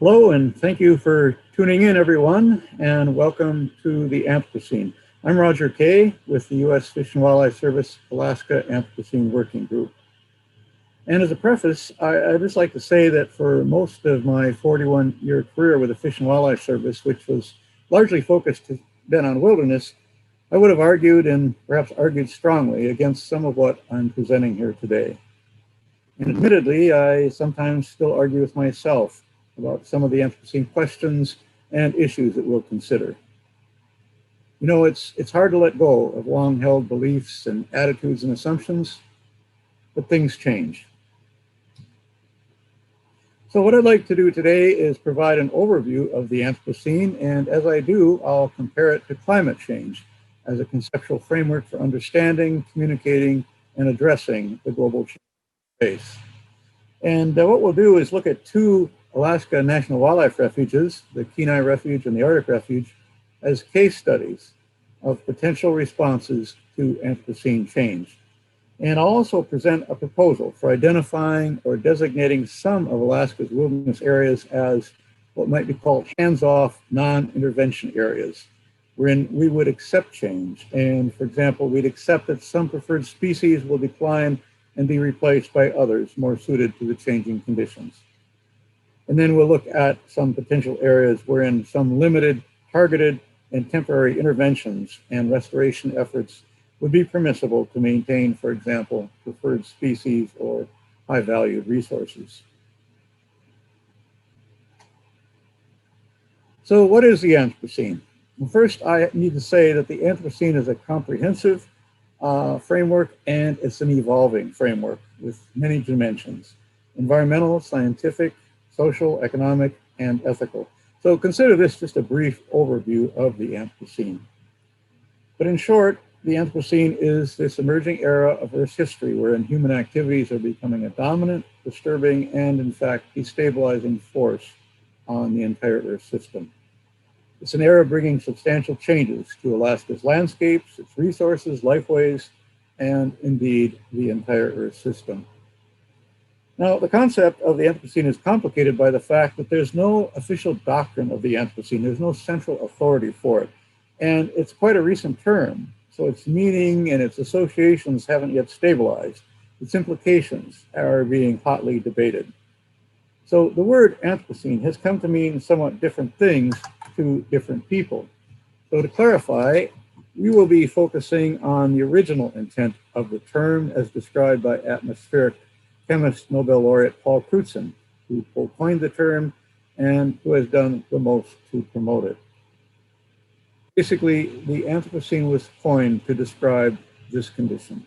Hello, and thank you for tuning in, everyone, and welcome to the Anthropocene. I'm Roger Kaye with the U.S. Fish and Wildlife Service Alaska Anthropocene Working Group. And as a preface, I'd just like to say that for most of my 41-year career with the Fish and Wildlife Service, which was largely focused then on wilderness, I would have argued and perhaps argued strongly against some of what I'm presenting here today. And admittedly, I sometimes still argue with myself about some of the Anthropocene questions and issues that we'll consider. You know, it's hard to let go of long-held beliefs and attitudes and assumptions, but things change. So what I'd like to do today is provide an overview of the Anthropocene, and as I do, I'll compare it to climate change as a conceptual framework for understanding, communicating, and addressing the global change space. And what we'll do is look at two Alaska National Wildlife Refuges, the Kenai Refuge and the Arctic Refuge, as case studies of potential responses to Anthropocene change. And I'll also present a proposal for identifying or designating some of Alaska's wilderness areas as what might be called hands-off non-intervention areas, wherein we would accept change. And for example, we'd accept that some preferred species will decline and be replaced by others more suited to the changing conditions. And then we'll look at some potential areas wherein some limited, targeted, and temporary interventions and restoration efforts would be permissible to maintain, for example, preferred species or high-valued resources. So what is the Anthropocene? Well, first, I need to say that the Anthropocene is a comprehensive framework, and it's an evolving framework with many dimensions: environmental, scientific, social, economic, and ethical. So consider this just a brief overview of the Anthropocene. But in short, the Anthropocene is this emerging era of Earth's history wherein human activities are becoming a dominant, disturbing, and in fact, destabilizing force on the entire Earth system. It's an era bringing substantial changes to Alaska's landscapes, its resources, lifeways, and indeed the entire Earth system. Now, the concept of the Anthropocene is complicated by the fact that there's no official doctrine of the Anthropocene. There's no central authority for it. And it's quite a recent term, so its meaning and its associations haven't yet stabilized. Its implications are being hotly debated. So the word Anthropocene has come to mean somewhat different things to different people. So to clarify, we will be focusing on the original intent of the term as described by atmospheric chemist Nobel laureate Paul Crutzen, who coined the term and who has done the most to promote it. Basically, the Anthropocene was coined to describe this condition.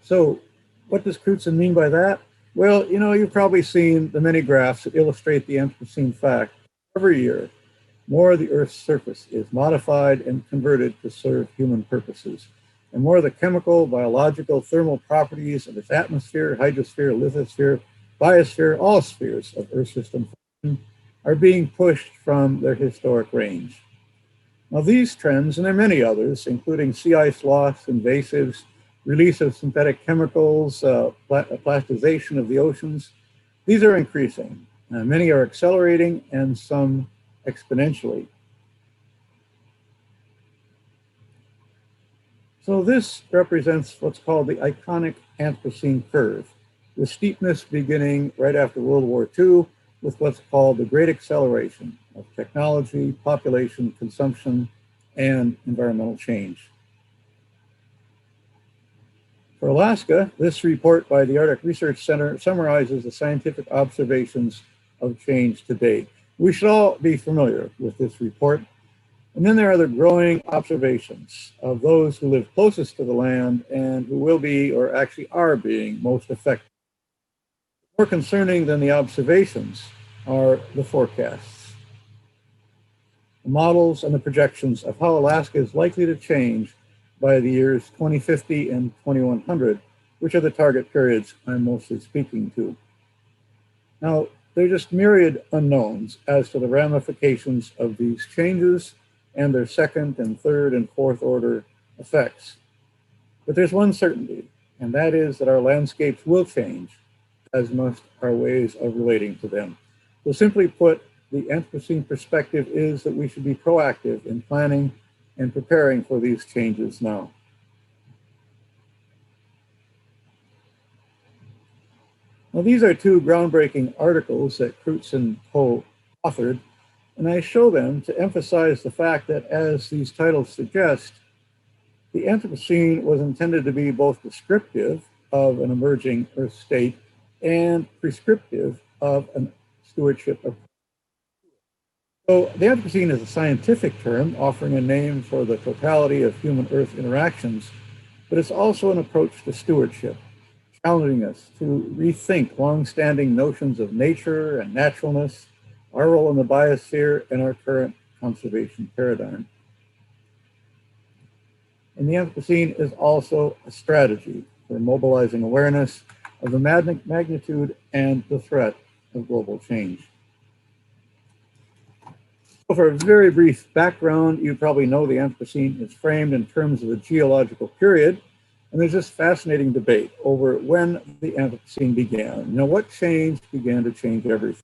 So what does Crutzen mean by that? Well, you know, you've probably seen the many graphs that illustrate the Anthropocene fact. Every year, more of the Earth's surface is modified and converted to serve human purposes. And more of the chemical, biological, thermal properties of its atmosphere, hydrosphere, lithosphere, biosphere, all spheres of Earth system are being pushed from their historic range. Now these trends, and there are many others, including sea ice loss, invasives, release of synthetic chemicals, plasticization of the oceans, these are increasing. Many are accelerating and some exponentially. So this represents what's called the iconic Anthropocene curve, with steepness beginning right after World War II with what's called the Great Acceleration of technology, population, consumption, and environmental change. For Alaska, this report by the Arctic Research Center summarizes the scientific observations of change to date. We should all be familiar with this report. And then there are the growing observations of those who live closest to the land and who will be, or actually are being, most affected. More concerning than the observations are the forecasts, the models and the projections of how Alaska is likely to change by the years 2050 and 2100, which are the target periods I'm mostly speaking to. Now, there are just myriad unknowns as to the ramifications of these changes and their second and third and fourth order effects. But there's one certainty. and that is that our landscapes will change, as must our ways of relating to them. So simply put, the Anthropocene perspective is that we should be proactive in planning and preparing for these changes now. Now, these are two groundbreaking articles that Kreutz and co-authored, and I show them to emphasize the fact that, as these titles suggest, the Anthropocene was intended to be both descriptive of an emerging Earth state and prescriptive of a stewardship approach. So the Anthropocene is a scientific term offering a name for the totality of human-Earth interactions, but it's also an approach to stewardship, challenging us to rethink long-standing notions of nature and naturalness, our role in the biosphere, and our current conservation paradigm. And the Anthropocene is also a strategy for mobilizing awareness of the magnitude and the threat of global change. So for a very brief background, you probably know the Anthropocene is framed in terms of a geological period, and there's this fascinating debate over when the Anthropocene began. What change began to change everything?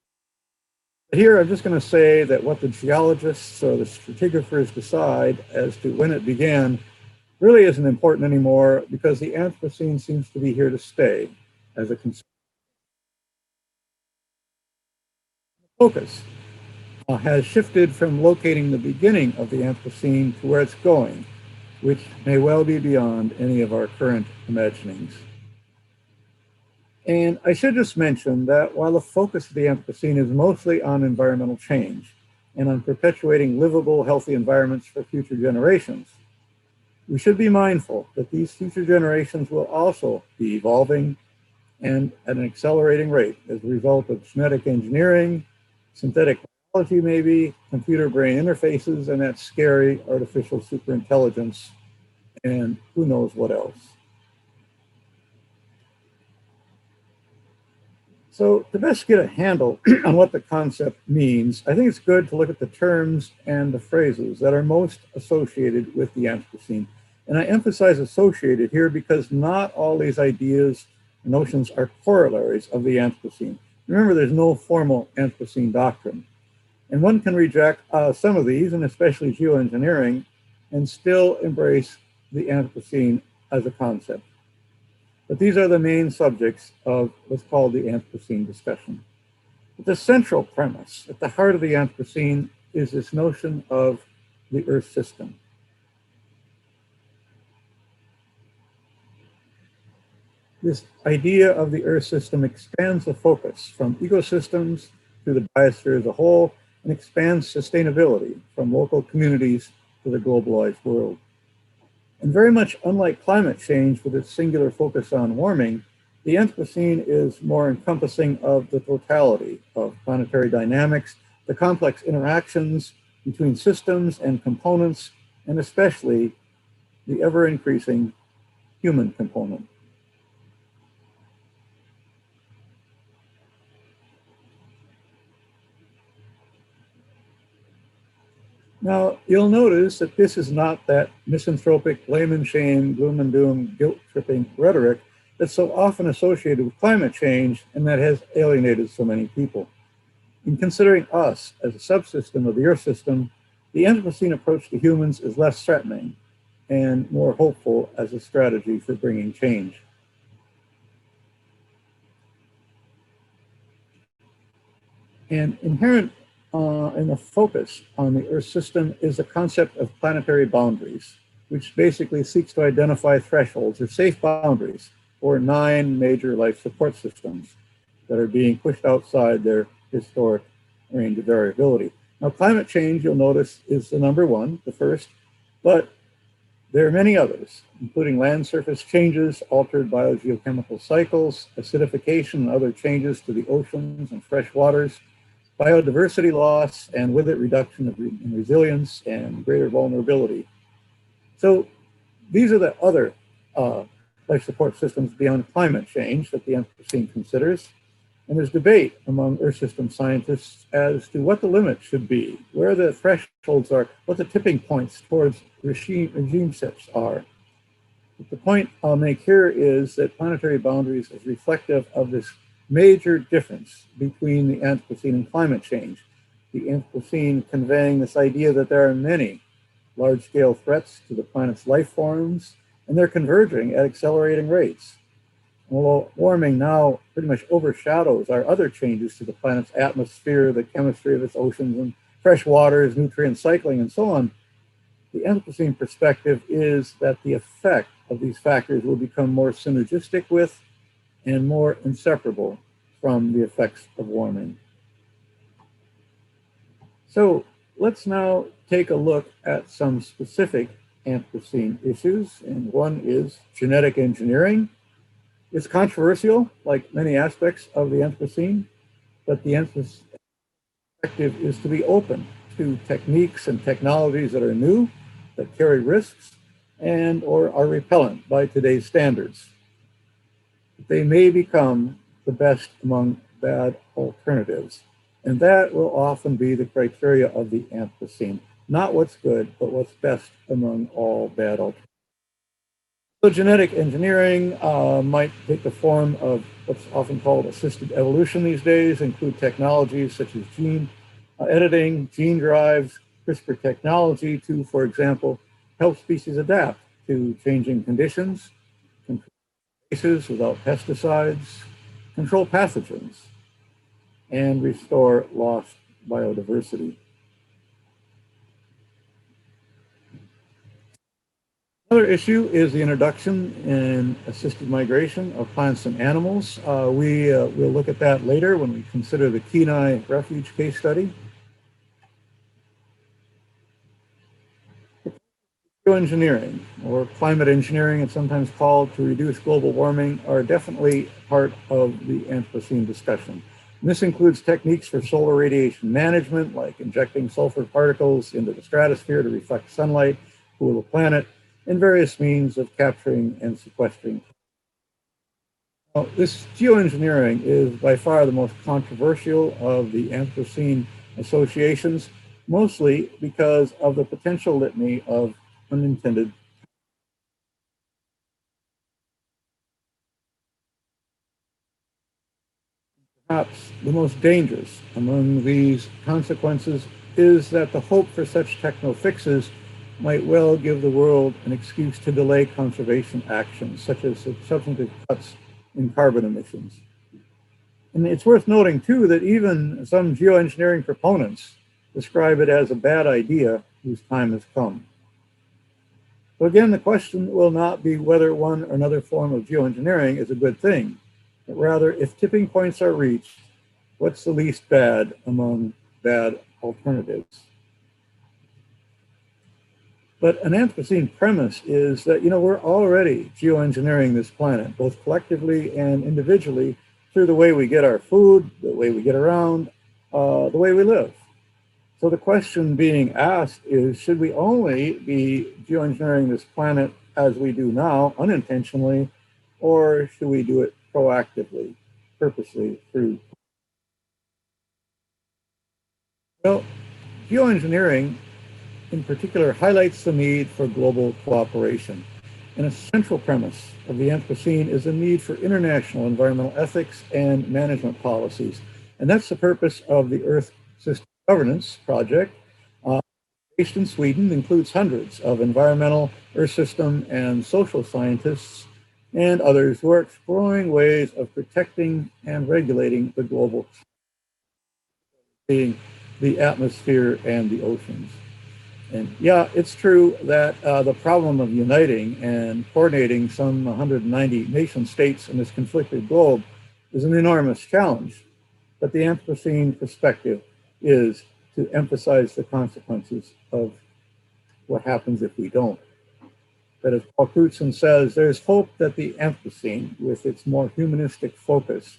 But here, I'm just going to say that what the geologists or the stratigraphers decide as to when it began really isn't important anymore, because the Anthropocene seems to be here to stay as a focus. Has shifted from locating the beginning of the Anthropocene to where it's going, which may well be beyond any of our current imaginings. And I should just mention that while the focus of the Anthropocene is mostly on environmental change and on perpetuating livable, healthy environments for future generations, we should be mindful that these future generations will also be evolving and at an accelerating rate as a result of genetic engineering, synthetic biology maybe, computer-brain interfaces, and that scary artificial superintelligence, and who knows what else. So to best get a handle on what the concept means, I think it's good to look at the terms and the phrases that are most associated with the Anthropocene. And I emphasize associated here because not all these ideas and notions are corollaries of the Anthropocene. Remember, there's no formal Anthropocene doctrine. And one can reject some of these, and especially geoengineering, and still embrace the Anthropocene as a concept. But these are the main subjects of what's called the Anthropocene discussion. But the central premise at the heart of the Anthropocene is this notion of the Earth system. This idea of the Earth system expands the focus from ecosystems to the biosphere as a whole, and expands sustainability from local communities to the globalized world. And very much unlike climate change with its singular focus on warming, the Anthropocene is more encompassing of the totality of planetary dynamics, the complex interactions between systems and components, and especially the ever-increasing human component. Now, you'll notice that this is not that misanthropic, blame and shame, gloom and doom, guilt-tripping rhetoric that's so often associated with climate change and that has alienated so many people. In considering us as a subsystem of the Earth system, the Anthropocene approach to humans is less threatening and more hopeful as a strategy for bringing change. And inherent in the focus on the Earth system is the concept of planetary boundaries, which basically seeks to identify thresholds or safe boundaries for 9 major life support systems that are being pushed outside their historic range of variability. Now, climate change, you'll notice, is the number one, the first, but there are many others, including land surface changes, altered biogeochemical cycles, acidification and other changes to the oceans and fresh waters, biodiversity loss, and with it reduction in resilience and greater vulnerability. So these are the other life support systems beyond climate change that the Anthropocene considers. And there's debate among Earth system scientists as to what the limits should be, where the thresholds are, what the tipping points towards regime shifts are. But the point I'll make here is that planetary boundaries is reflective of this major difference between the Anthropocene and climate change. The Anthropocene conveying this idea that there are many large-scale threats to the planet's life forms, and they're converging at accelerating rates. Although warming now pretty much overshadows our other changes to the planet's atmosphere, the chemistry of its oceans and fresh waters, nutrient cycling, and so on, the Anthropocene perspective is that the effect of these factors will become more synergistic with and more inseparable from the effects of warming. So let's now take a look at some specific Anthropocene issues, and one is genetic engineering. It's controversial, like many aspects of the Anthropocene, but the Anthropocene perspective is to be open to techniques and technologies that are new, that carry risks, and or are repellent by today's standards. They may become the best among bad alternatives, and that will often be the criteria of the Anthropocene. Not what's good, but what's best among all bad alternatives. So genetic engineering might take the form of what's often called assisted evolution these days, include technologies such as gene editing, gene drives, CRISPR technology to, for example, help species adapt to changing conditions, control diseases without pesticides, control pathogens, and restore lost biodiversity. Another issue is the introduction and assisted migration of plants and animals. We'll look at that later when we consider the Kenai refuge case study. Geoengineering, or climate engineering, it's sometimes called, to reduce global warming, are definitely part of the Anthropocene discussion. And this includes techniques for solar radiation management, like injecting sulfur particles into the stratosphere to reflect sunlight, cool the planet, and various means of capturing and sequestering. Now, this geoengineering is by far the most controversial of the Anthropocene associations, mostly because of the potential litany of unintended. Perhaps the most dangerous among these consequences is that the hope for such techno fixes might well give the world an excuse to delay conservation actions, such as substantive cuts in carbon emissions. And it's worth noting, too, that even some geoengineering proponents describe it as a bad idea whose time has come. So again, the question will not be whether one or another form of geoengineering is a good thing, but rather, if tipping points are reached, what's the least bad among bad alternatives? But an Anthropocene premise is that, we're already geoengineering this planet, both collectively and individually, through the way we get our food, the way we get around, the way we live. So the question being asked is, should we only be geoengineering this planet as we do now, unintentionally, or should we do it proactively, purposely, through? Well, geoengineering in particular highlights the need for global cooperation. And a central premise of the Anthropocene is the need for international environmental ethics and management policies. And that's the purpose of the Earth System Governance Project, based in Sweden, includes hundreds of environmental, earth system, and social scientists and others who are exploring ways of protecting and regulating the global, being the atmosphere and the oceans. And yeah, it's true that the problem of uniting and coordinating some 190 nation states in this conflicted globe is an enormous challenge. But the Anthropocene perspective is to emphasize the consequences of what happens if we don't. But as Paul Crutzen says, there's hope that the Anthropocene, with its more humanistic focus,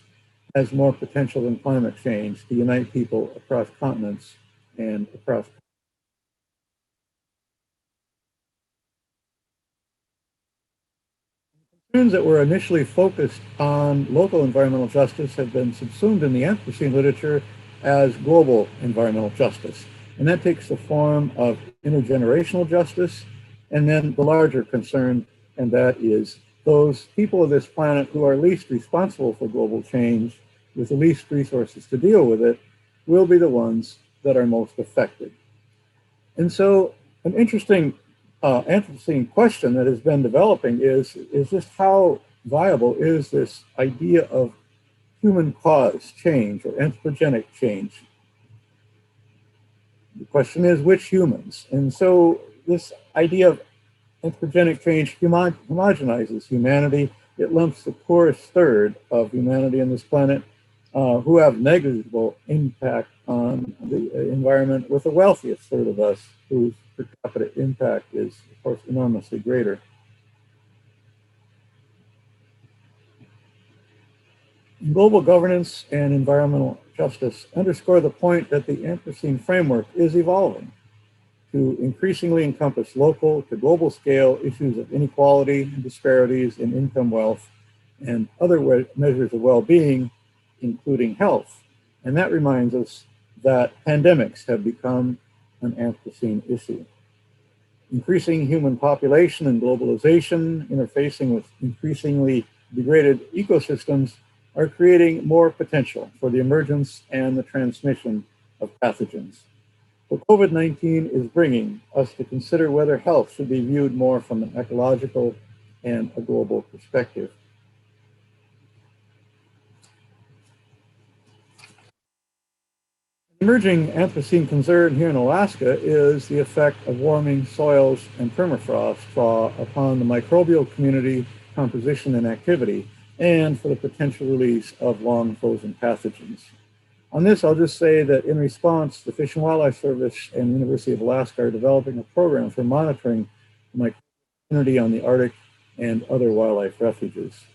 has more potential than climate change to unite people across continents and across. Concerns that were initially focused on local environmental justice have been subsumed in the Anthropocene literature as global environmental justice. And that takes the form of intergenerational justice, and then the larger concern and that is those people of this planet who are least responsible for global change, with the least resources to deal with it, will be the ones that are most affected. And so an interesting Anthropocene question that has been developing is just how viable is this idea of human caused change or anthropogenic change? The question is, which humans? And so this idea of anthropogenic change homogenizes humanity. It lumps the poorest third of humanity on this planet who have negligible impact on the environment with the wealthiest third of us whose per capita impact is, of course, enormously greater. Global governance and environmental justice underscore the point that the Anthropocene framework is evolving to increasingly encompass local to global scale issues of inequality and disparities in income, wealth, and other measures of well-being, including health. And that reminds us that pandemics have become an Anthropocene issue. Increasing human population and globalization interfacing with increasingly degraded ecosystems are creating more potential for the emergence and the transmission of pathogens. What COVID-19 is bringing us to consider whether health should be viewed more from an ecological and a global perspective. Emerging Anthropocene concern here in Alaska is the effect of warming soils and permafrost thaw upon the microbial community composition and activity, and for the potential release of long frozen pathogens. On this, I'll just say that in response, the Fish and Wildlife Service and the University of Alaska are developing a program for monitoring the microbial community on the Arctic and other wildlife refuges.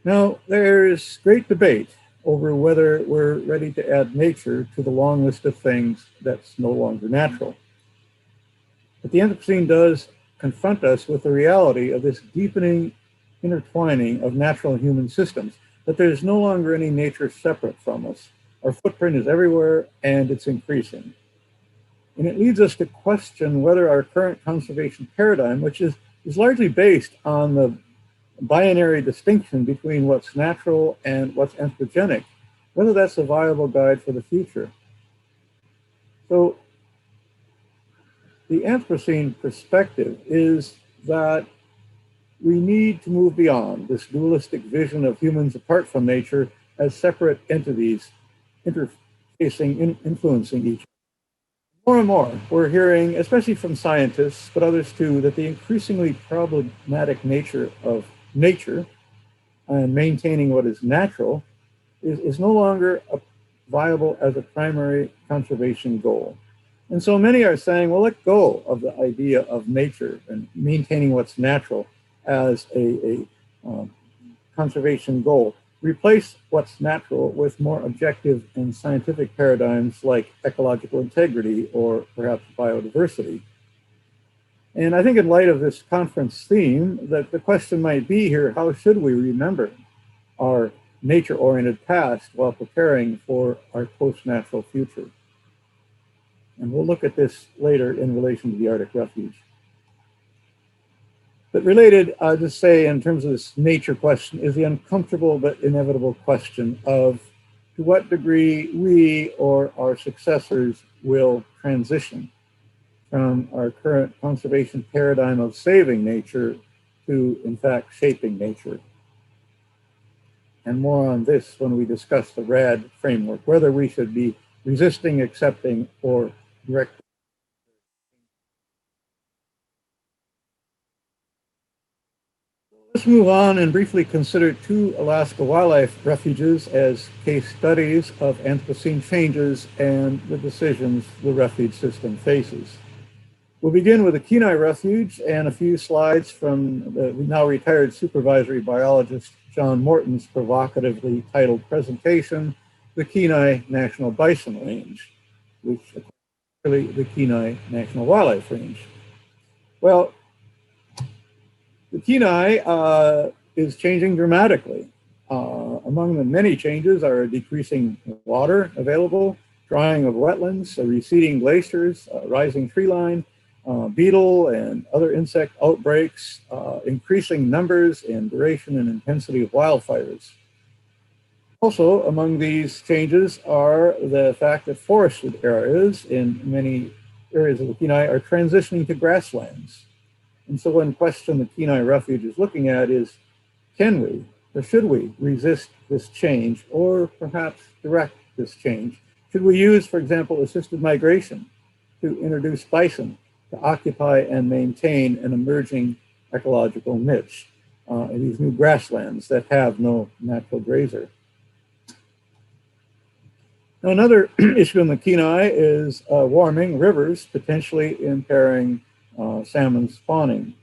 Now, there's great debate over whether we're ready to add nature to the long list of things that's no longer natural. But the Anthropocene does confront us with the reality of this deepening intertwining of natural and human systems, that there's no longer any nature separate from us. Our footprint is everywhere and it's increasing. And it leads us to question whether our current conservation paradigm, which is largely based on the binary distinction between what's natural and what's anthropogenic, whether that's a viable guide for the future. So the Anthropocene perspective is that we need to move beyond this dualistic vision of humans apart from nature as separate entities interfacing, influencing each other. More and more, we're hearing, especially from scientists, but others too, that the increasingly problematic nature of nature and maintaining what is natural is no longer viable as a primary conservation goal. And so many are saying, well, let go of the idea of nature and maintaining what's natural as a conservation goal. Replace what's natural with more objective and scientific paradigms like ecological integrity or perhaps biodiversity. And I think in light of this conference theme, that the question might be here, how should we remember our nature-oriented past while preparing for our post-natural future? And we'll look at this later in relation to the Arctic refuge. But related, I'll just say in terms of this nature question, is the uncomfortable but inevitable question of to what degree we or our successors will transition from our current conservation paradigm of saving nature to, in fact, shaping nature. And more on this when we discuss the RAD framework, whether we should be resisting, accepting, or directing. Let's move on and briefly consider two Alaska wildlife refuges as case studies of Anthropocene changes and the decisions the refuge system faces. We'll begin with the Kenai Refuge and a few slides from the now retired supervisory biologist John Morton's provocatively titled presentation, The Kenai National Bison Range, which is really the Kenai National Wildlife Range. Well, the Kenai is changing dramatically. Among the many changes are decreasing water available, drying of wetlands, receding glaciers, rising tree line, beetle and other insect outbreaks, increasing numbers and duration and intensity of wildfires. Also, among these changes are the fact that forested areas in many areas of the Kenai are transitioning to grasslands. And so one question the Kenai Refuge is looking at is, can we or should we resist this change or perhaps direct this change? Should we use, for example, assisted migration to introduce bison to occupy and maintain an emerging ecological niche in these new grasslands that have no natural grazer? Now, another issue in the Kenai is warming rivers, potentially impairing salmon spawning.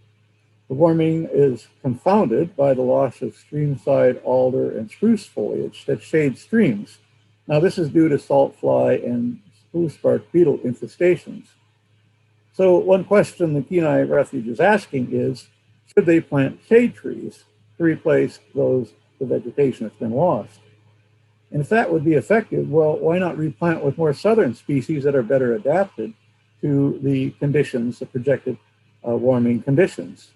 The warming is confounded by the loss of streamside alder and spruce foliage that shade streams. Now, this is due to salt fly and spruce bark beetle infestations. So one question the Kenai Refuge is asking is, should they plant shade trees to replace the vegetation that's been lost? And if that would be effective, well, why not replant with more southern species that are better adapted to the conditions, the projected warming conditions?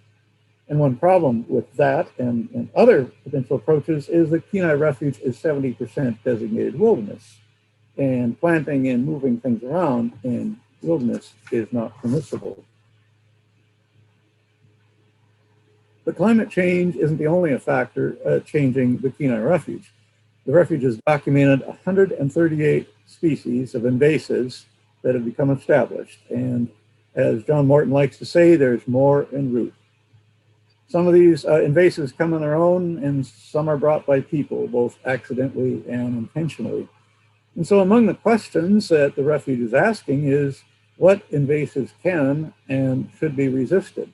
And one problem with that and other potential approaches is the Kenai Refuge is 70% designated wilderness. And planting and moving things around in wilderness is not permissible. But climate change isn't the only factor changing the Kenai Refuge. The refuge has documented 138 species of invasives that have become established. And as John Morton likes to say, there's more en route. Some of these invasives come on their own, and some are brought by people, both accidentally and intentionally. And so among the questions that the refuge is asking is, what invasives can and should be resisted?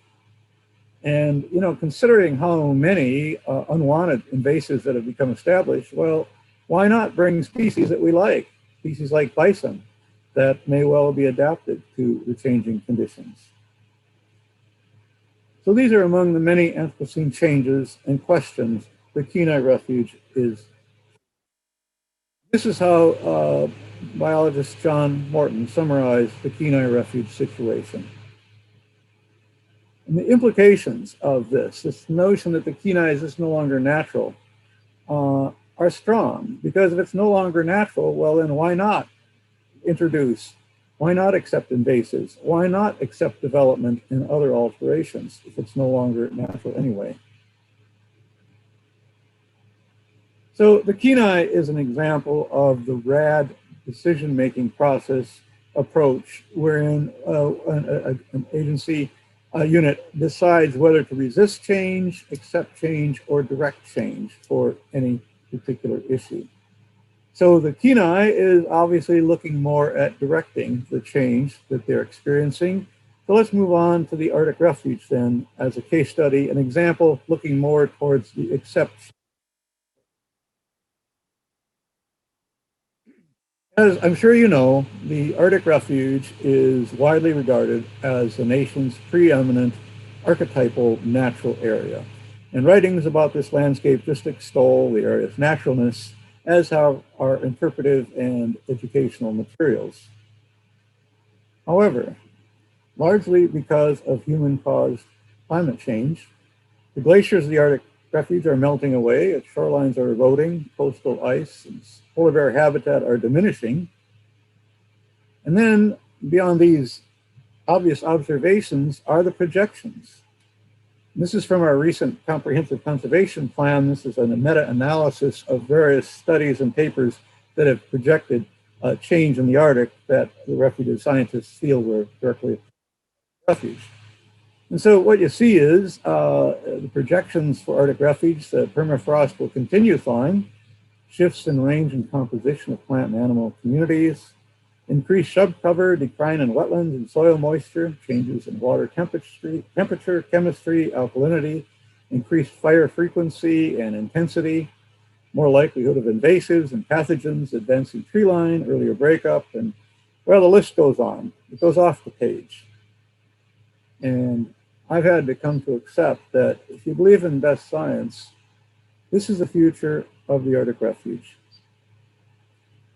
And, you know, considering how many unwanted invasives that have become established, well, why not bring species that we like, species like bison, that may well be adapted to the changing conditions? So these are among the many Anthropocene changes and questions the Kenai Refuge is. This is how biologist John Morton summarized the Kenai Refuge situation. And the implications of this notion that the Kenai is no longer natural, are strong, because if it's no longer natural, well, then why not introduce, why not accept invasives? Why not accept development and other alterations if it's no longer natural anyway? So the Kenai is an example of the RAD decision-making process approach, wherein an agency unit decides whether to resist change, accept change, or direct change for any particular issue. So the Kenai is obviously looking more at directing the change that they're experiencing. So let's move on to the Arctic Refuge then as a case study, an example looking more towards the accept. As I'm sure you know, the Arctic Refuge is widely regarded as the nation's preeminent archetypal natural area. And writings about this landscape just extol the area's naturalness, as have our interpretive and educational materials. However, largely because of human-caused climate change, the glaciers of the Arctic Refuge are melting away, its shorelines are eroding, coastal ice and polar bear habitat are diminishing. And then beyond these obvious observations are the projections. This is from our recent comprehensive conservation plan. This is a meta-analysis of various studies and papers that have projected change in the Arctic that the refuge scientists feel were directly refuge. And so what you see is the projections for Arctic Refuge, the permafrost will continue thawing, shifts in range and composition of plant and animal communities, increased shrub cover, decline in wetlands and soil moisture, changes in water temperature, chemistry, alkalinity, increased fire frequency and intensity, more likelihood of invasives and pathogens, advancing tree line, earlier breakup, and well, the list goes on. It goes off the page. And I've had to come to accept that if you believe in best science, this is the future of the Arctic Refuge.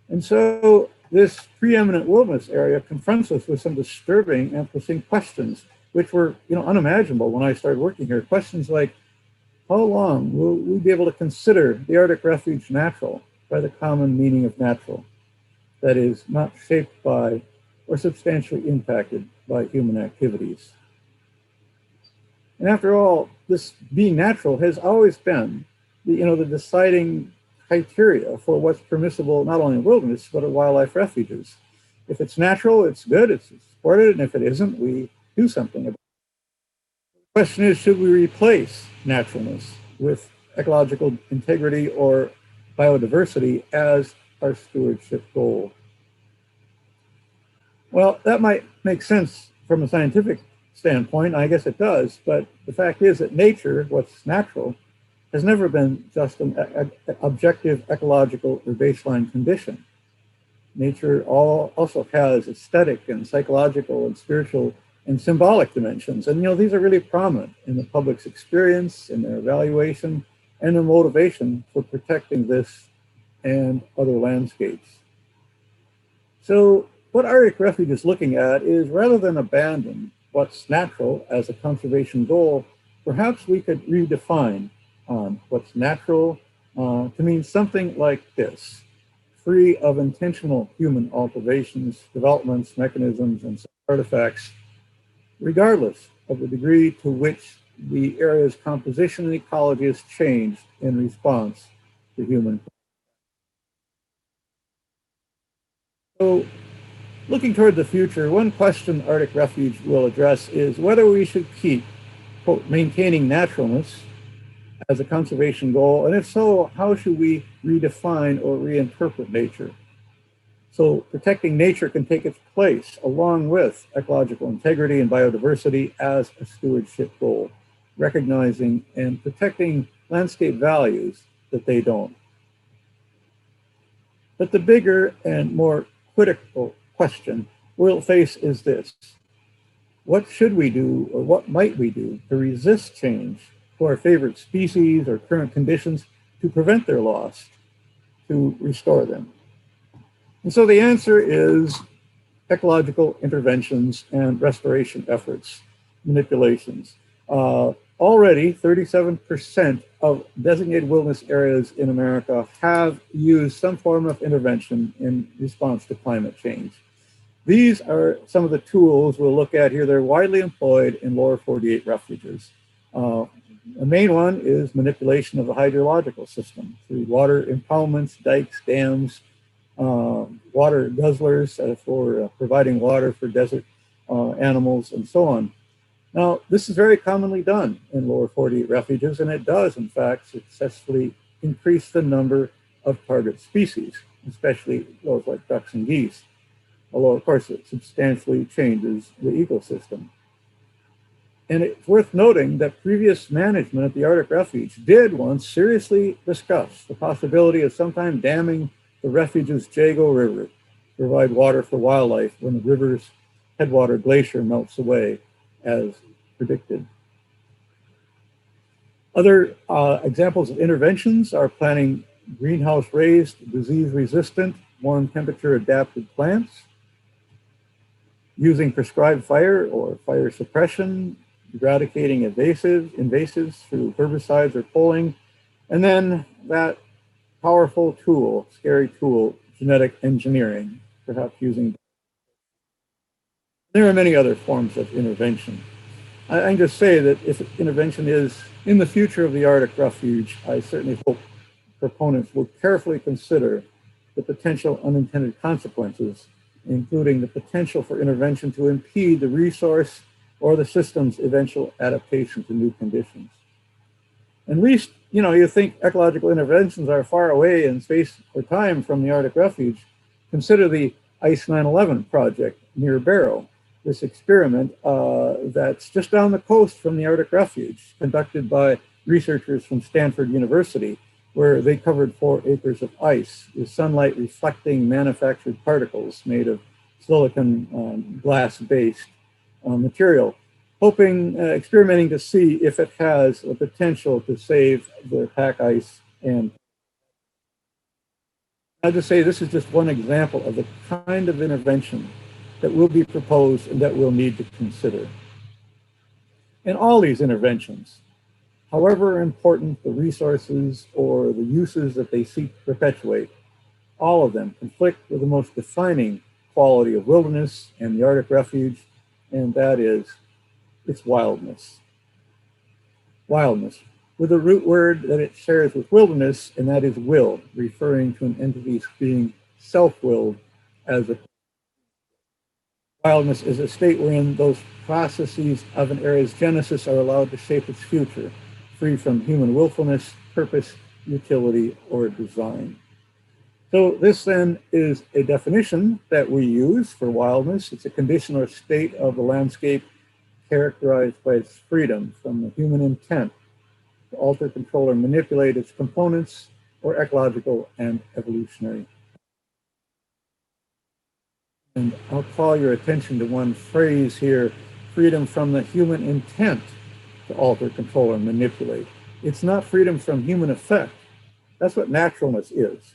And so This preeminent wilderness area confronts us with some disturbing Anthropocene questions, which were unimaginable when I started working here. Questions like, how long will we be able to consider the Arctic refuge natural by the common meaning of natural? That is, not shaped by or substantially impacted by human activities. And after all, this being natural has always been the deciding criteria for what's permissible, not only in wilderness, but at wildlife refuges. If it's natural, it's good, it's supported, and if it isn't, we do something about it. The question is, should we replace naturalness with ecological integrity or biodiversity as our stewardship goal? Well, that might make sense from a scientific standpoint. I guess it does, but the fact is that nature, what's natural, has never been just an objective ecological or baseline condition. Nature also has aesthetic and psychological and spiritual and symbolic dimensions. And these are really prominent in the public's experience, in their evaluation, and their motivation for protecting this and other landscapes. So what Arctic Refuge is looking at is, rather than abandon what's natural as a conservation goal, perhaps we could redefine what's natural to mean something like this: free of intentional human alterations, developments, mechanisms, and artifacts, regardless of the degree to which the area's composition and ecology has changed in response to human. So, looking toward the future, one question Arctic Refuge will address is whether we should keep, quote, maintaining naturalness as a conservation goal, and if so, how should we redefine or reinterpret nature? So protecting nature can take its place along with ecological integrity and biodiversity as a stewardship goal, recognizing and protecting landscape values that they don't. But the bigger and more critical question we'll face is this: what should we do, or what might we do to resist change to our favorite species or current conditions, to prevent their loss, to restore them? And so the answer is ecological interventions and restoration efforts, manipulations. Already, 37% of designated wilderness areas in America have used some form of intervention in response to climate change. These are some of the tools we'll look at here. They're widely employed in lower 48 refuges. The main one is manipulation of the hydrological system through water impoundments, dikes, dams, water guzzlers for providing water for desert animals, and so on. Now, this is very commonly done in lower 48 refuges, and it does, in fact, successfully increase the number of target species, especially those like ducks and geese, although, of course, it substantially changes the ecosystem. And it's worth noting that previous management at the Arctic Refuge did once seriously discuss the possibility of sometime damming the refuge's Jago River to provide water for wildlife when the river's headwater glacier melts away, as predicted. Other examples of interventions are planting greenhouse-raised, disease-resistant, warm temperature-adapted plants, using prescribed fire or fire suppression, eradicating invasives through herbicides or pulling, and then that powerful tool, scary tool, genetic engineering, perhaps using. There are many other forms of intervention. I can just say that if intervention is in the future of the Arctic Refuge, I certainly hope proponents will carefully consider the potential unintended consequences, including the potential for intervention to impede the resource or the system's eventual adaptation to new conditions. At least, you think ecological interventions are far away in space or time from the Arctic Refuge. Consider the ICE 911 project near Barrow, this experiment that's just down the coast from the Arctic Refuge, conducted by researchers from Stanford University, where they covered 4 acres of ice with sunlight reflecting manufactured particles made of silicon glass-based material, experimenting to see if it has the potential to save the pack ice. And I'll just say this is just one example of the kind of intervention that will be proposed and that we'll need to consider. In all these interventions, however important the resources or the uses that they seek to perpetuate, all of them conflict with the most defining quality of wilderness and the Arctic refuge, and that is its wildness. Wildness, with a root word that it shares with wilderness, and that is will, referring to an entity's being self-willed as a wildness is a state wherein those processes of an area's genesis are allowed to shape its future, free from human willfulness, purpose, utility, or design. So this then is a definition that we use for wildness. It's a condition or state of the landscape characterized by its freedom from the human intent to alter, control, or manipulate its components or ecological and evolutionary. And I'll call your attention to one phrase here, freedom from the human intent to alter, control, or manipulate. It's not freedom from human effect. That's what naturalness is.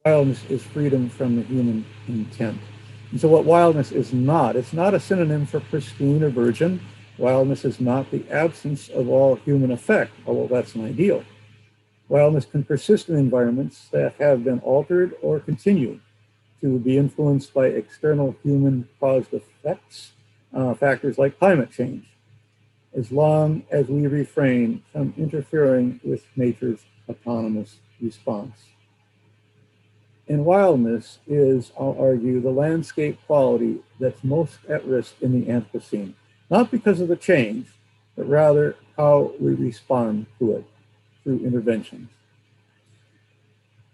Wildness is freedom from the human intent. And so what wildness is not, it's not a synonym for pristine or virgin. Wildness is not the absence of all human effect, although that's an ideal. Wildness can persist in environments that have been altered or continue to be influenced by external human-caused effects, factors like climate change, as long as we refrain from interfering with nature's autonomous response. And wildness is, I'll argue, the landscape quality that's most at risk in the Anthropocene, not because of the change, but rather how we respond to it through interventions.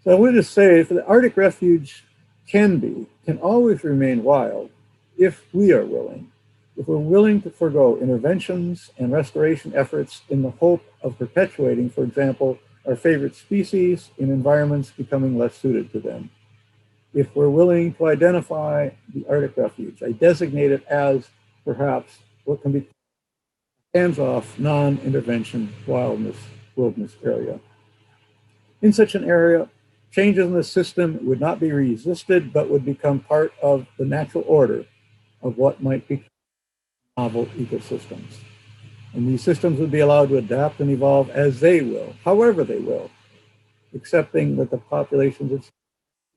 So I wanted to say, for the Arctic refuge can always remain wild if we are willing. If we're willing to forego interventions and restoration efforts in the hope of perpetuating, for example, our favorite species in environments becoming less suited to them. If we're willing to identify the Arctic refuge, I designate it as perhaps what can be hands-off, non-intervention wilderness area. In such an area, changes in the system would not be resisted, but would become part of the natural order of what might be novel ecosystems. And these systems would be allowed to adapt and evolve as they will, however they will, accepting that the populations of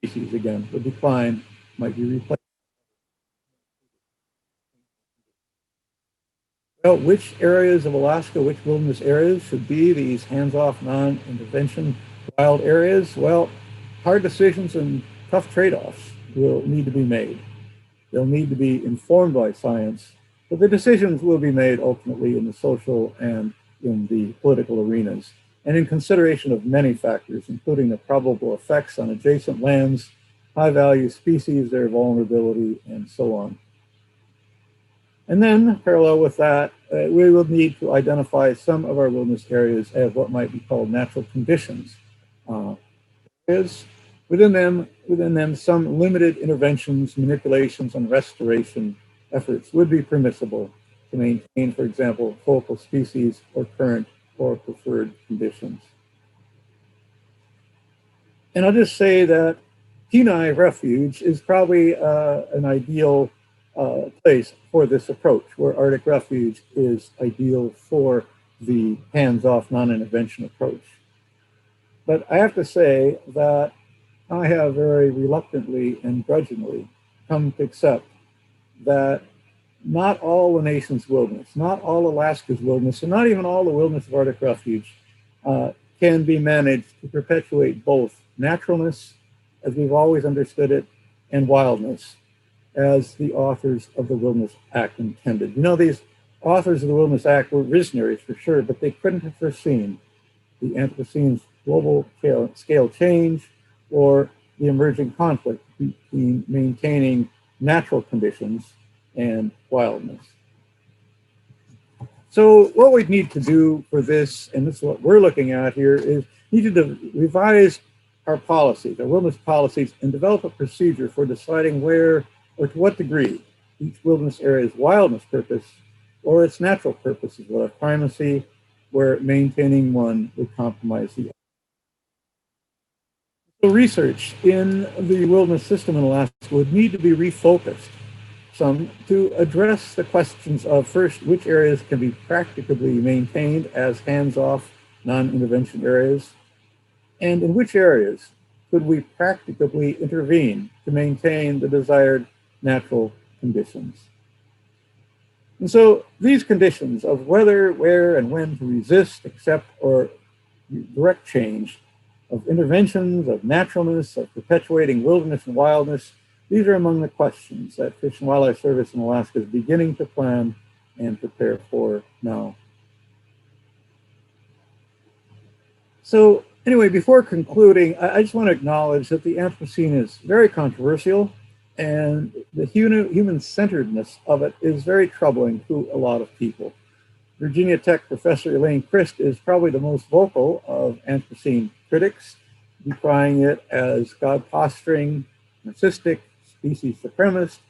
species, again, would decline, might be replaced. Well, which areas of Alaska, which wilderness areas should be these hands-off, non-intervention wild areas? Well, hard decisions and tough trade-offs will need to be made. They'll need to be informed by science, but the decisions will be made ultimately in the social and in the political arenas, and in consideration of many factors, including the probable effects on adjacent lands, high-value species, their vulnerability, and so on. And then, parallel with that, we will need to identify some of our wilderness areas as what might be called natural conditions. Within them, some limited interventions, manipulations, and restoration efforts would be permissible to maintain, for example, focal species or current or preferred conditions. And I'll just say that Kenai Refuge is probably an ideal place for this approach, where Arctic Refuge is ideal for the hands-off, non-intervention approach. But I have to say that I have very reluctantly and grudgingly come to accept that not all the nation's wilderness, not all Alaska's wilderness, and not even all the wilderness of Arctic Refuge can be managed to perpetuate both naturalness, as we've always understood it, and wildness, as the authors of the Wilderness Act intended. You know, these authors of the Wilderness Act were visionaries for sure, but they couldn't have foreseen the Anthropocene's global scale change or the emerging conflict between maintaining natural conditions and wildness. So what we need to do for this, and this is what we're looking at here, is need to revise our policies, our wilderness policies, and develop a procedure for deciding where or to what degree each wilderness area's wildness purpose or its natural purposes will have primacy, where maintaining one would compromise the other. So research in the wilderness system in Alaska would need to be refocused some to address the questions of, first, which areas can be practicably maintained as hands-off, non-intervention areas, and in which areas could we practicably intervene to maintain the desired natural conditions. And so these conditions of whether, where, and when to resist, accept, or direct change, of interventions, of naturalness, of perpetuating wilderness and wildness, these are among the questions that Fish and Wildlife Service in Alaska is beginning to plan and prepare for now. So anyway, before concluding, I just want to acknowledge that the Anthropocene is very controversial, and the human-centeredness of it is very troubling to a lot of people. Virginia Tech professor Elaine Christ is probably the most vocal of Anthropocene critics, decrying it as God-posturing, narcissistic, species supremacist,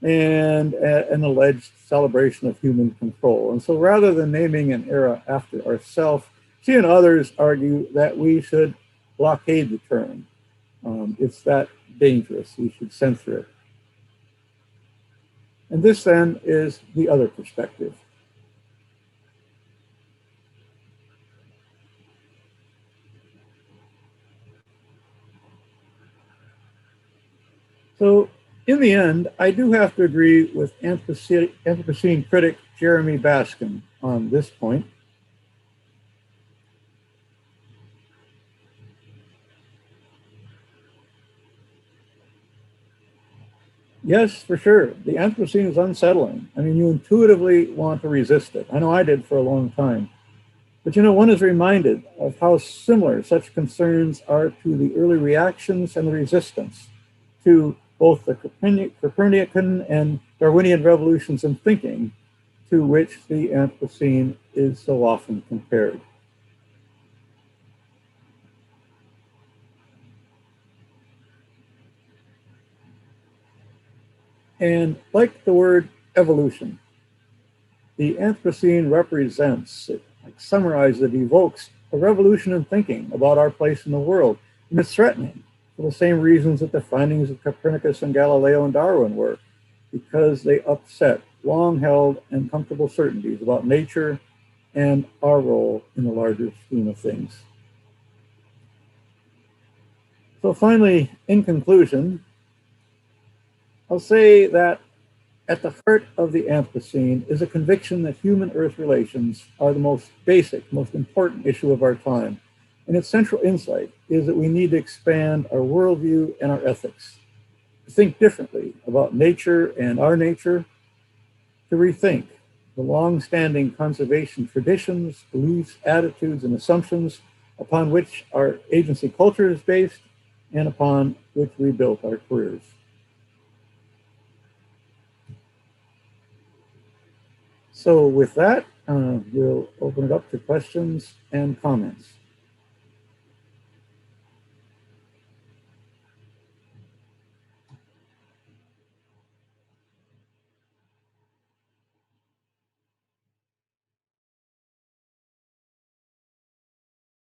and an alleged celebration of human control. And so rather than naming an era after ourselves, she and others argue that we should blockade the term. It's that dangerous. We should censor it. And this then is the other perspective. So in the end, I do have to agree with Anthropocene critic Jeremy Baskin on this point. Yes, for sure. The Anthropocene is unsettling. I mean, you intuitively want to resist it. I know I did for a long time. But one is reminded of how similar such concerns are to the early reactions and the resistance to both the Copernican and Darwinian revolutions in thinking, to which the Anthropocene is so often compared. And like the word evolution, the Anthropocene represents, it summarizes, it evokes a revolution in thinking about our place in the world. And it's threatening for the same reasons that the findings of Copernicus and Galileo and Darwin were, because they upset long-held and comfortable certainties about nature and our role in the larger scheme of things. So finally, in conclusion, I'll say that at the heart of the Anthropocene is a conviction that human-Earth relations are the most basic, most important issue of our time. And its central insight is that we need to expand our worldview and our ethics, to think differently about nature and our nature, to rethink the long-standing conservation traditions, beliefs, attitudes, and assumptions upon which our agency culture is based and upon which we built our careers. So with that, we'll open it up to questions and comments.